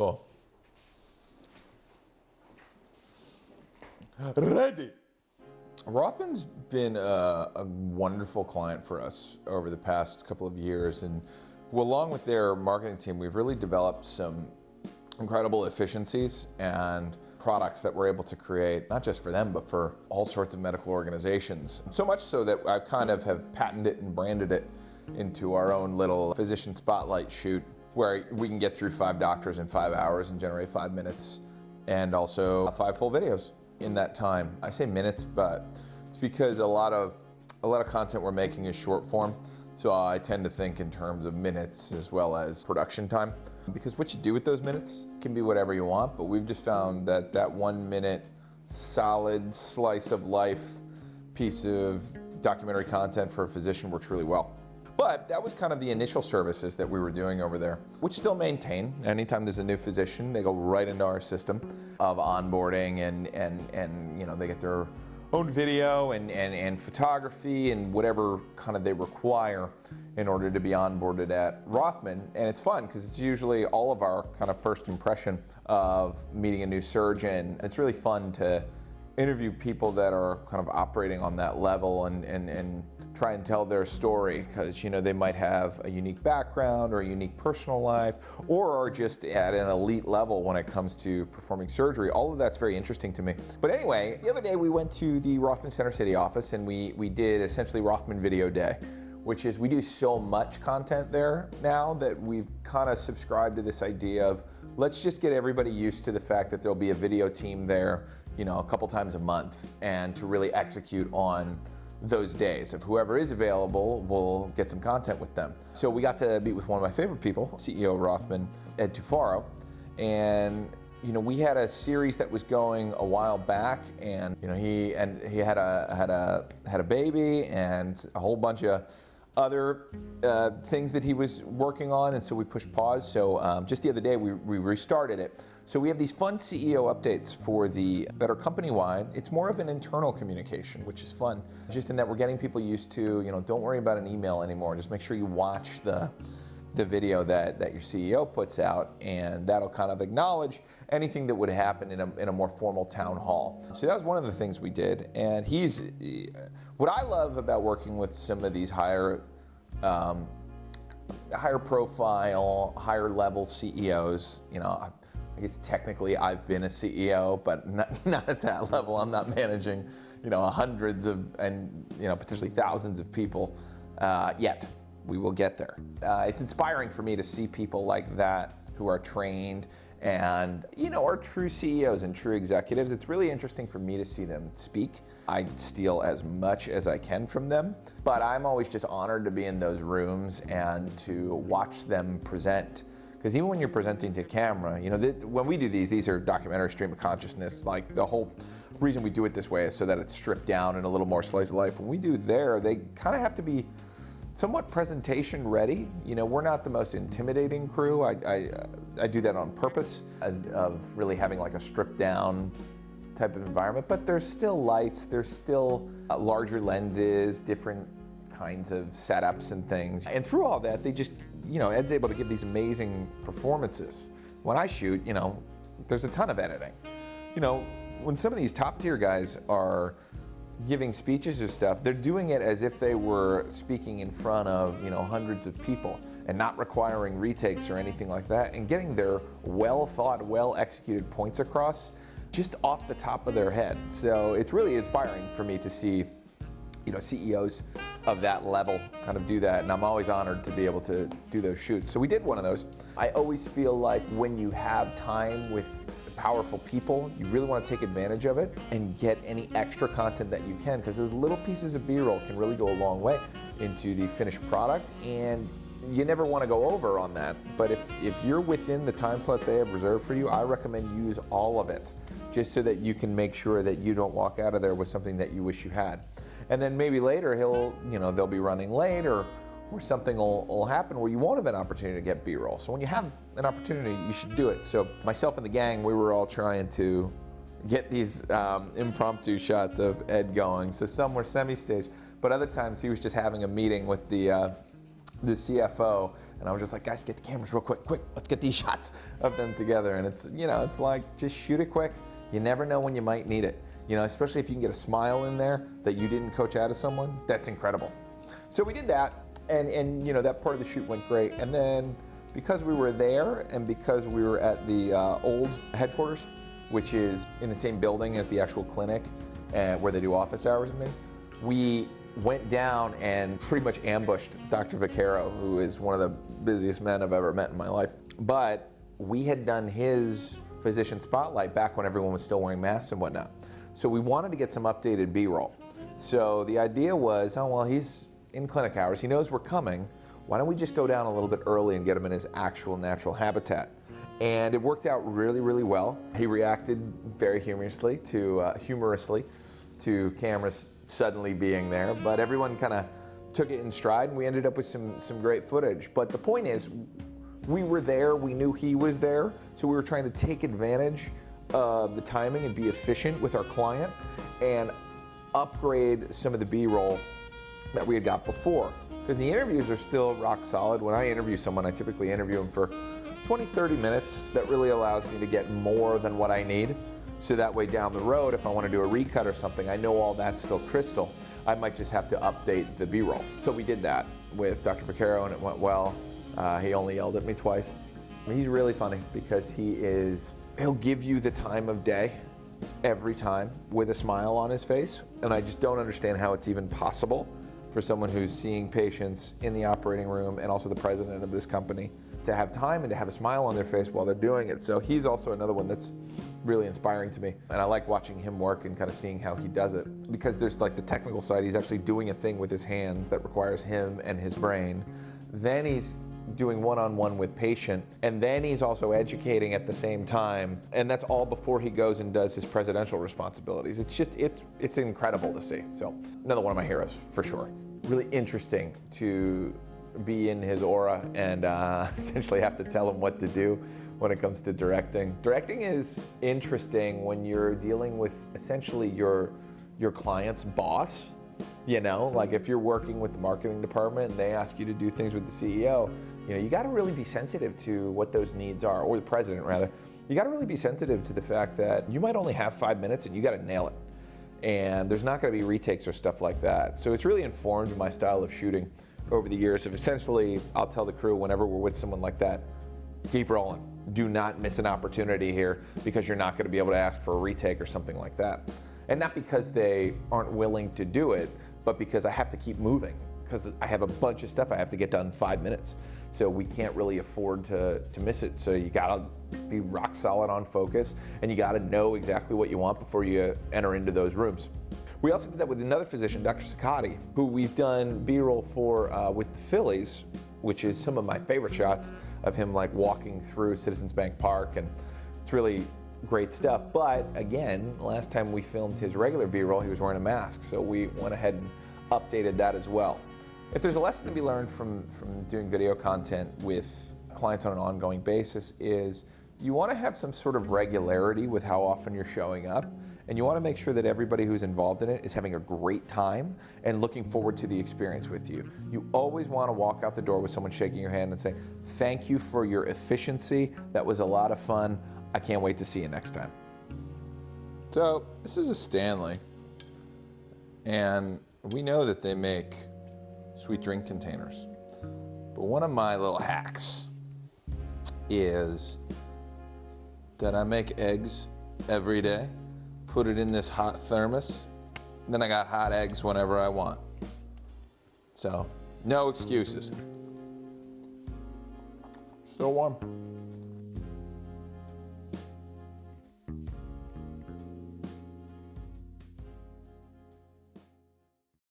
Cool. Ready. Rothman's been a wonderful client for us over the past couple of years, and along with their marketing team, we've really developed some incredible efficiencies and products that we're able to create, not just for them, but for all sorts of medical organizations. So much so that I kind of have patented it and branded it into our own little physician spotlight shoot, where we can get through 5 doctors in 5 hours and generate 5 minutes, and also 5 full videos in that time. I say minutes, but it's because a lot of content we're making is short form. So I tend to think in terms of minutes as well as production time, because what you do with those minutes can be whatever you want, but we've just found that that 1 minute solid slice of life piece of documentary content for a physician works really well. But that was kind of the initial services that we were doing over there, which still maintain. Anytime there's a new physician, they go right into our system of onboarding, and you know, they get their own video and photography and whatever kind of they require in order to be onboarded at Rothman. And it's fun because it's usually all of our kind of first impression of meeting a new surgeon. It's really fun to interview people that are kind of operating on that level and try and tell their story, because, you know, they might have a unique background or a unique personal life, or are just at an elite level when it comes to performing surgery. All of that's very interesting to me. But anyway, the other day we went to the Rothman Center City office and we did essentially Rothman Video Day, which is, we do so much content there now that we've kind of subscribed to this idea of, let's just get everybody used to the fact that there'll be a video team there, you know, a couple times a month, and to really execute on those days. If whoever is available, we'll get some content with them. So we got to meet with one of my favorite people, CEO of Rothman, Ed Tufaro, and you know, we had a series that was going a while back, and you know, he had a baby and a whole bunch of other things that he was working on, and so we pushed pause. So just the other day we restarted it. So we have these fun CEO updates that are company-wide. It's more of an internal communication, which is fun, just in that we're getting people used to, you know, don't worry about an email anymore. Just make sure you watch the video that your CEO puts out, and that'll kind of acknowledge anything that would happen in a more formal town hall. So that was one of the things we did. And what I love about working with some of these higher profile, higher level CEOs, you know, I guess technically I've been a CEO, but not at that level. I'm not managing, you know, hundreds of, and you know, potentially thousands of people yet. We will get there. It's inspiring for me to see people like that who are trained and, you know, are true CEOs and true executives. It's really interesting for me to see them speak. I steal as much as I can from them, but I'm always just honored to be in those rooms and to watch them present. Because even when you're presenting to camera, you know, when we do these are documentary stream of consciousness. Like, the whole reason we do it this way is so that it's stripped down and a little more slice of life. When we do there, they kind of have to be somewhat presentation ready. You know, we're not the most intimidating crew. I do that on purpose, of really having like a stripped down type of environment, but there's still lights, there's still larger lenses, different kinds of setups and things. And through all that, they just, you know, Ed's able to give these amazing performances. When I shoot, you know, there's a ton of editing. You know, when some of these top tier guys are giving speeches or stuff, they're doing it as if they were speaking in front of, you know, hundreds of people, and not requiring retakes or anything like that, and getting their well thought, well executed points across just off the top of their head. So it's really inspiring for me to see, you know, CEOs of that level kind of do that, and I'm always honored to be able to do those shoots. So we did one of those. I always feel like when you have time with powerful people, you really want to take advantage of it and get any extra content that you can, because those little pieces of B-roll can really go a long way into the finished product, and you never want to go over on that. But if you're within the time slot they have reserved for you, I recommend you use all of it, just so that you can make sure that you don't walk out of there with something that you wish you had. And then maybe later they'll be running late, or something will happen where you won't have an opportunity to get B-roll. So when you have an opportunity, you should do it. So myself and the gang, we were all trying to get these impromptu shots of Ed going. So some were semi-staged, but other times he was just having a meeting with the CFO And I was just like, guys, get the cameras real quick, let's get these shots of them together. And it's, you know, it's like, just shoot it quick. You never know when you might need it. You know, especially if you can get a smile in there that you didn't coach out of someone, that's incredible. So we did that, and you know, that part of the shoot went great. And then because we were there and because we were at the old headquarters, which is in the same building as the actual clinic where they do office hours and things, we went down and pretty much ambushed Dr. Vaccaro, who is one of the busiest men I've ever met in my life. But we had done his physician spotlight back when everyone was still wearing masks and whatnot. So we wanted to get some updated B-roll. So the idea was, oh, well, he's in clinic hours, he knows we're coming, why don't we just go down a little bit early and get him in his actual natural habitat? And it worked out really, really well. He reacted very humorously to cameras suddenly being there, but everyone kind of took it in stride, and we ended up with some great footage. But the point is, we were there, we knew he was there, so we were trying to take advantage of the timing and be efficient with our client and upgrade some of the B-roll that we had got before. Because the interviews are still rock solid. When I interview someone, I typically interview them for 20, 30 minutes. That really allows me to get more than what I need. So that way down the road, if I want to do a recut or something, I know all that's still crystal. I might just have to update the B-roll. So we did that with Dr. Vaccaro, and it went well. He only yelled at me twice. I mean, he's really funny because he'll give you the time of day every time with a smile on his face. And I just don't understand how it's even possible for someone who's seeing patients in the operating room and also the president of this company to have time and to have a smile on their face while they're doing it. So he's also another one that's really inspiring to me. And I like watching him work and kind of seeing how he does it, because there's like the technical side. He's actually doing a thing with his hands that requires him and his brain. Then he's doing one-on-one with patient, and then he's also educating at the same time, and that's all before he goes and does his presidential responsibilities. It's just, it's incredible to see. So another one of my heroes for sure. Really interesting to be in his aura and essentially have to tell him what to do when it comes to directing. Directing is interesting when you're dealing with essentially your client's boss. You know, like if you're working with the marketing department and they ask you to do things with the CEO, you know, you got to really be sensitive to what those needs are, or the president rather. You got to really be sensitive to the fact that you might only have 5 minutes and you got to nail it. And there's not going to be retakes or stuff like that. So it's really informed my style of shooting over the years of essentially, I'll tell the crew whenever we're with someone like that, keep rolling. Do not miss an opportunity here, because you're not going to be able to ask for a retake or something like that. And not because they aren't willing to do it, but because I have to keep moving, because I have a bunch of stuff I have to get done in 5 minutes. So we can't really afford to miss it. So you gotta be rock solid on focus, and you gotta know exactly what you want before you enter into those rooms. We also did that with another physician, Dr. Sakati, who we've done B-roll for with the Phillies, which is some of my favorite shots of him like walking through Citizens Bank Park, and it's really great stuff. But again, last time we filmed his regular B-roll, he was wearing a mask, so we went ahead and updated that as well. If there's a lesson to be learned from doing video content with clients on an ongoing basis, is you want to have some sort of regularity with how often you're showing up, and you want to make sure that everybody who's involved in it is having a great time and looking forward to the experience with you. You always want to walk out the door with someone shaking your hand and say, thank you for your efficiency, that was a lot of fun, I can't wait to see you next time. So this is a Stanley, and we know that they make sweet drink containers. But one of my little hacks is that I make eggs every day, put it in this hot thermos, then I got hot eggs whenever I want. So, no excuses. Still warm.